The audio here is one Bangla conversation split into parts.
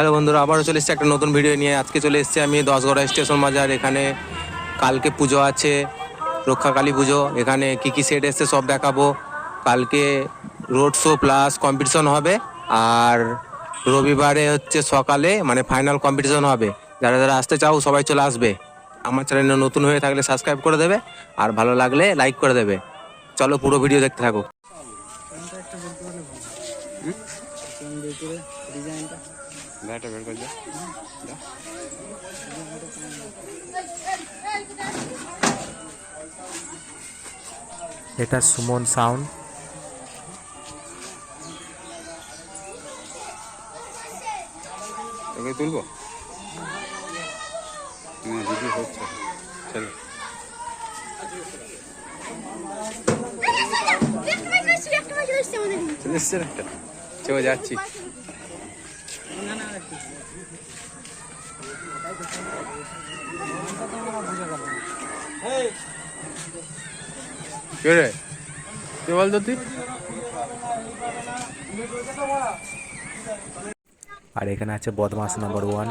হ্যালো বন্ধুরা, আবারও চলে এসেছি একটা নতুন ভিডিও নিয়ে। আজকে চলে এসেছি আমি 10গড়া স্টেশন বাজার। এখানে কালকে পুজো আছে, রক্ষাকালী পুজো। এখানে কি কি সেট এসছে সব দেখাবো। কালকে রোড শো প্লাস কম্পিটিশন হবে, আর রবিবারে হচ্ছে সকালে মানে ফাইনাল কম্পিটিশন হবে। যারা যারা আসতে চাও সবাই চলে আসবে। আমার চ্যানেলে নতুন হয়ে থাকলে সাবস্ক্রাইব করে দেবে, আর ভালো লাগলে লাইক করে দেবে। চলো পুরো ভিডিও দেখতে থাকো। এটা সুমন সাউন্ড। তোকে তুলবো ভিডিও হচ্ছে। চলো চলে যাচ্ছি। কে রে, কে বলতো তুই? আর এখানে আছে বদমাস নাম্বার 1।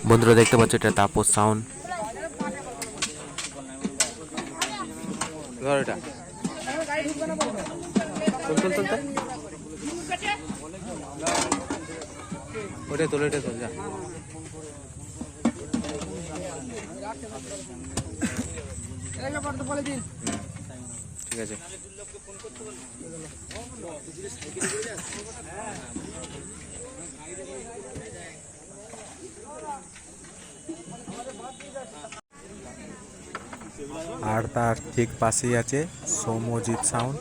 বন্ধুরা দেখতে পাচ্ছ এটা তাপস সাউন্ড। ধর এটা, চল চল চল চল। ওটা তোল, ওটা তোল, যা। ঠিক আছে। আর তার ঠিক পাশেই আছে সৌম্যজিৎ সাউন্ড।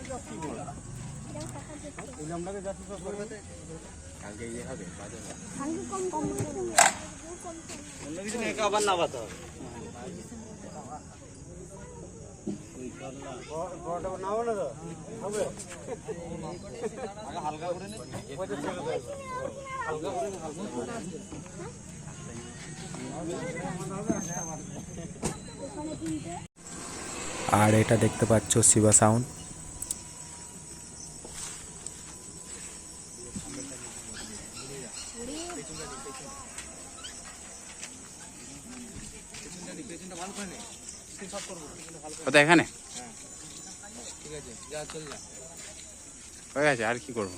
আর এটা দেখতে পাচ্ছ শিবা সাউন্ড। ওটা এখানে হয়ে গেছে, আর কি করবো?